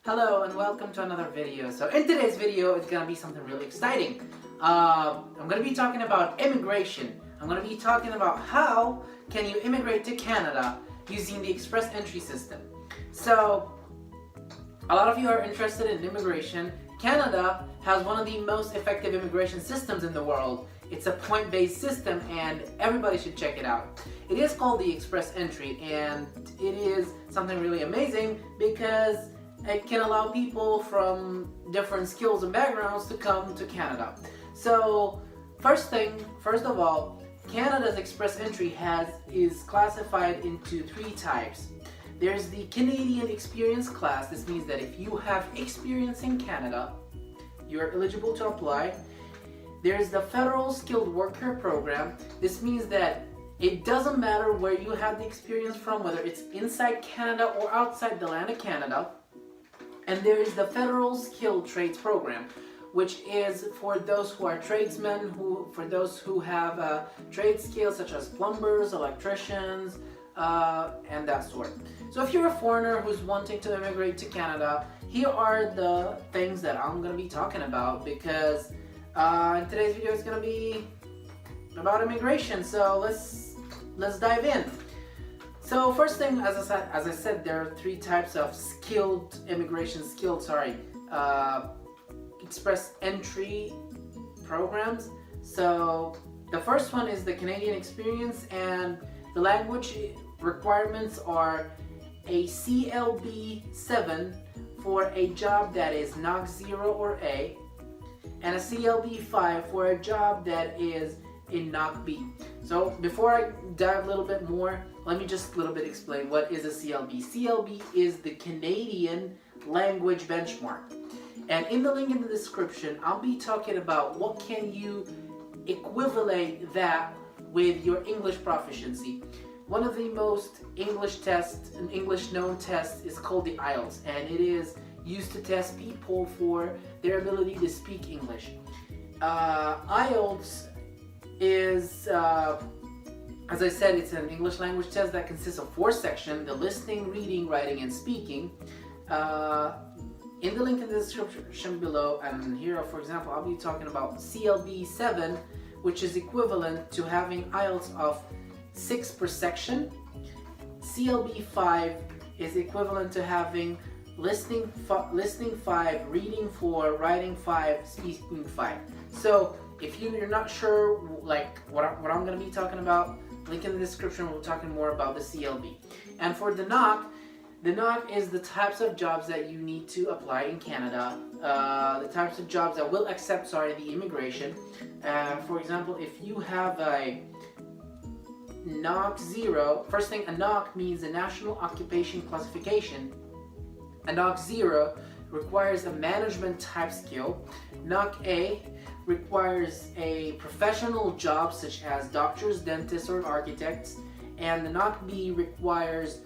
Hello and welcome to another video. So in today's video, it's gonna be something really exciting. I'm gonna be talking about immigration. I'm gonna be talking about how can you immigrate to Canada using the express entry system. So a lot of you are interested in immigration. Canada has one of the most effective immigration systems in the world. It's a point-based system and everybody should check it out. It is called the express entry and it is something really amazing because it can allow people from different skills and backgrounds to come to Canada. So first of all, Canada's express entry is classified into three types. There's the Canadian experience class. This means that if you have experience in Canada, you're eligible to apply. There's the Federal Skilled Worker Program. This means that it doesn't matter where you have the experience from, whether it's inside Canada or outside the land of Canada. And there is the Federal Skilled Trades Program, which is for those who are tradesmen, for those who have trade skills such as plumbers, electricians, and that sort. So if you're a foreigner who's wanting to immigrate to Canada, here are the things that I'm going to be talking about because in today's video it's going to be about immigration. So let's dive in. So first thing, as I said, there are three types of express entry programs. So the first one is the Canadian experience, and the language requirements are a CLB 7 for a job that is NOC 0 or A, and a CLB 5 for a job that is in NOC B. So before I dive a little bit more, let me just a little bit explain what is a CLB. CLB is the Canadian language benchmark. And in the link in the description, I'll be talking about what can you equivalent that with your English proficiency. One of the most English known tests is called the ielts, and it is used to test people for their ability to speak English. ielts is, as I said, it's an English language test that consists of 4 sections: the listening, reading, writing, and speaking. In the link in the description below, and here, for example, I'll be talking about CLB 7, which is equivalent to having ielts of 6 per section. CLB 5 is equivalent to having listening 5, reading 4, writing 5, speaking 5. So if you're not sure like what I'm going to be talking about, link in the description, we'll be talking more about the CLB. And for the NOC is the types of jobs that you need to apply in Canada, the types of jobs that will accept, the immigration. For example, if you have a NOC 0, first thing, a NOC means a National Occupation Classification. A NOC 0 requires a management type skill. NOC A requires a professional job such as doctors, dentists, or architects. And the NOC B requires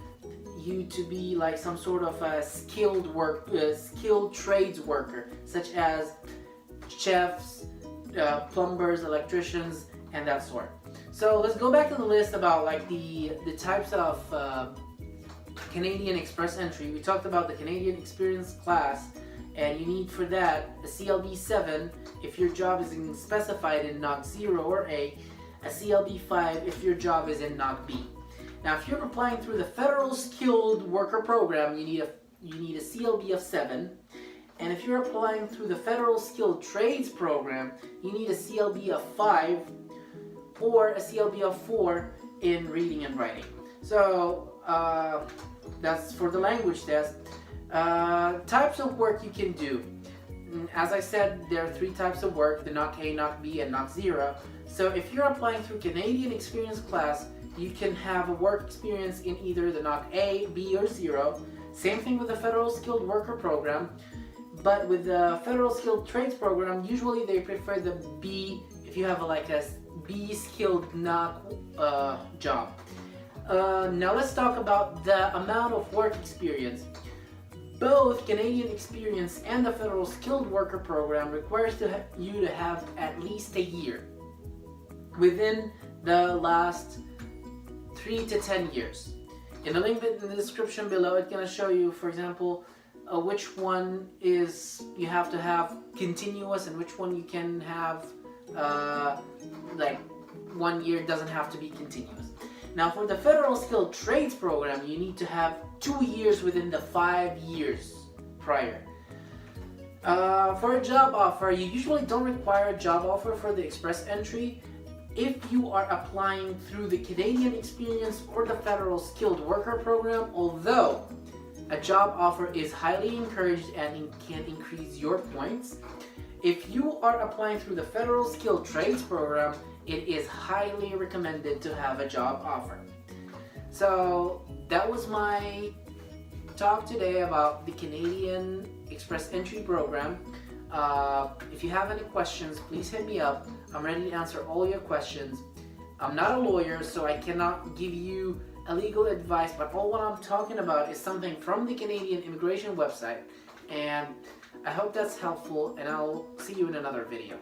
you to be like some sort of a skilled trades worker, such as chefs, plumbers, electricians, and that sort. So let's go back to the list about like the types of Canadian express entry. We talked about the Canadian experience class, and you need for that a CLB 7 if your job is specified in NOC 0 or A CLB 5 if your job is in NOC B. Now, if you're applying through the Federal Skilled Worker Program, you need a CLB of 7, and if you're applying through the Federal Skilled Trades Program, you need a CLB of 5 or a CLB of 4 in reading and writing. So that's for the language test. Types of work you can do. As I said, there are 3 types of work: the NOC A, NOC B, and NOC 0. So if you're applying through Canadian experience class, you can have a work experience in either the NOC A, B, or 0. Same thing with the Federal Skilled Worker Program. But with the Federal Skilled Trades Program, usually they prefer the B if you have a B skilled NOC job. Now let's talk about the amount of work experience. Both Canadian experience and the Federal Skilled Worker Program requires you to have at least a year within the last 3 to 10 years. In the link in the description below, it's going to show you, for example, which one is you have to have continuous and which one you can have like 1 year doesn't have to be continuous. Now for the Federal Skilled Trades Program, you need to have 2 years within the 5 years prior. For a job offer, you usually don't require a job offer for the express entry if you are applying through the Canadian Experience or the Federal Skilled Worker Program, although a job offer is highly encouraged and can increase your points. If you are applying through the Federal Skilled Trades Program, it is highly recommended to have a job offer. So that was my talk today about the Canadian Express Entry Program. If you have any questions, please hit me up. I'm ready to answer all your questions. I'm not a lawyer, so I cannot give you a legal advice, but all what I'm talking about is something from the Canadian immigration website, and I hope that's helpful, and I'll see you in another video.